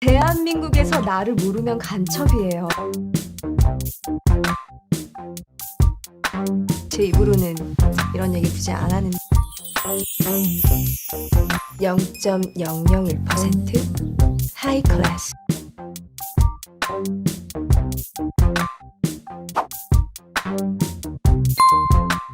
대한민국에서 나를 모르면 간첩이에요. 제 입으로는 이런 얘기 굳이 안 하는 0.001% 하이 클래스.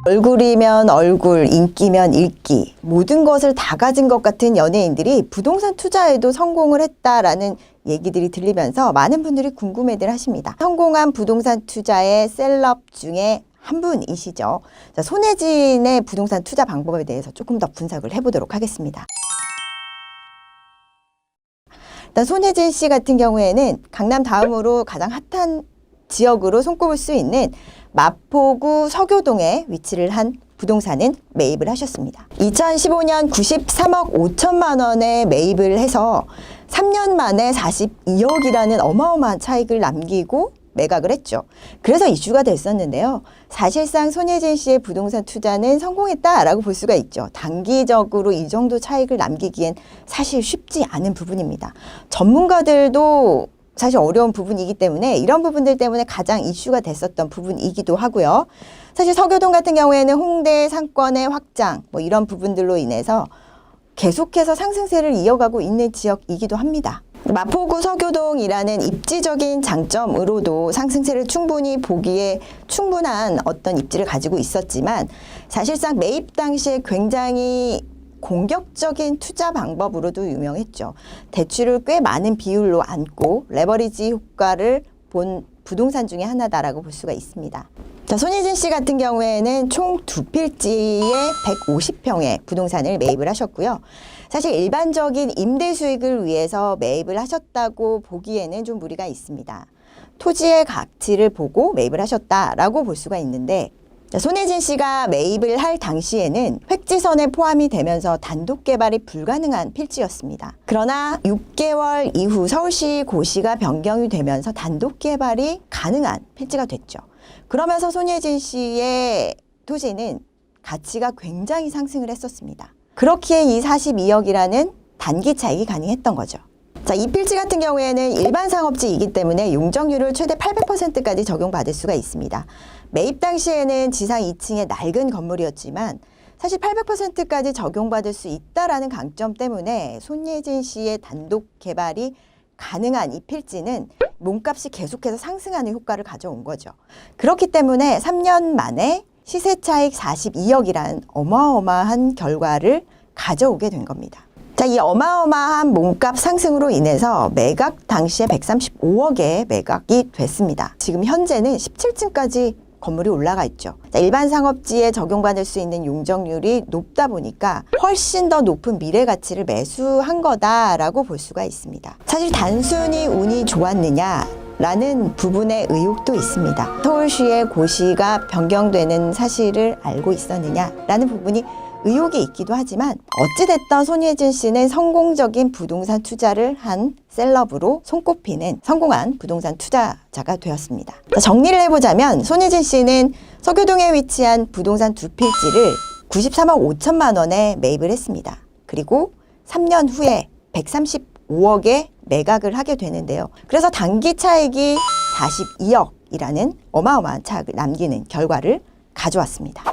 얼굴이면 얼굴, 인기면 인기, 모든 것을 다 가진 것 같은 연예인들이 부동산 투자에도 성공을 했다라는 얘기들이 들리면서 많은 분들이 궁금해들 하십니다. 성공한 부동산 투자의 셀럽 중에 한 분이시죠. 자, 손예진의 부동산 투자 방법에 대해서 조금 더 분석을 해보도록 하겠습니다. 일단 손예진 씨 같은 경우에는 강남 다음으로 가장 핫한 지역으로 손꼽을 수 있는 마포구 서교동에 위치를 한 부동산은 매입을 하셨습니다. 2015년 93억 5천만 원에 매입을 해서 3년 만에 42억이라는 어마어마한 차익을 남기고 매각을 했죠. 그래서 이슈가 됐었는데요. 사실상 손예진 씨의 부동산 투자는 성공했다라고 볼 수가 있죠. 단기적으로 이 정도 차익을 남기기엔 사실 쉽지 않은 부분입니다. 전문가들도 사실 어려운 부분이기 때문에 이런 부분들 때문에 가장 이슈가 됐었던 부분이기도 하고요. 사실 서교동 같은 경우에는 홍대 상권의 확장 이런 부분들로 인해서 계속해서 상승세를 이어가고 있는 지역이기도 합니다. 마포구 서교동이라는 입지적인 장점으로도 상승세를 충분히 보기에 충분한 어떤 입지를 가지고 있었지만 사실상 매입 당시에 굉장히 공격적인 투자 방법으로도 유명했죠. 대출을 꽤 많은 비율로 안고 레버리지 효과를 본 부동산 중에 하나다라고 볼 수가 있습니다. 자, 손예진 씨 같은 경우에는 총 2필지에 150평의 부동산을 매입을 하셨고요. 사실 일반적인 임대 수익을 위해서 매입을 하셨다고 보기에는 좀 무리가 있습니다. 토지의 가치를 보고 매입을 하셨다라고 볼 수가 있는데 손예진 씨가 매입을 할 당시에는 획지선에 포함이 되면서 단독 개발이 불가능한 필지였습니다. 그러나 6개월 이후 서울시 고시가 변경이 되면서 단독 개발이 가능한 필지가 됐죠. 그러면서 손예진 씨의 토지는 가치가 굉장히 상승을 했었습니다. 그렇기에 이 42억이라는 단기 차익이 가능했던 거죠. 자, 이 필지 같은 경우에는 일반 상업지이기 때문에 용적률을 최대 800%까지 적용받을 수가 있습니다. 매입 당시에는 지상 2층의 낡은 건물이었지만 사실 800%까지 적용받을 수 있다라는 강점 때문에 손예진 씨의 단독 개발이 가능한 이 필지는 몸값이 계속해서 상승하는 효과를 가져온 거죠. 그렇기 때문에 3년 만에 시세 차익 42억이라는 어마어마한 결과를 가져오게 된 겁니다. 자, 이 어마어마한 몸값 상승으로 인해서 매각 당시에 135억에 매각이 됐습니다. 지금 현재는 17층까지 건물이 올라가 있죠. 자, 일반 상업지에 적용받을 수 있는 용적률이 높다 보니까 훨씬 더 높은 미래 가치를 매수한 거다라고 볼 수가 있습니다. 사실 단순히 운이 좋았느냐? 라는 부분의 의혹도 있습니다. 서울시의 고시가 변경되는 사실을 알고 있었느냐라는 부분이 의혹이 있기도 하지만 어찌됐든 손예진 씨는 성공적인 부동산 투자를 한 셀럽으로 손꼽히는 성공한 부동산 투자자가 되었습니다. 정리를 해보자면 손예진 씨는 서교동에 위치한 부동산 2필지를 93억 5천만 원에 매입을 했습니다. 그리고 3년 후에 135억에 매각을 하게 되는데요. 그래서 단기 차익이 42억이라는 어마어마한 차익을 남기는 결과를 가져왔습니다.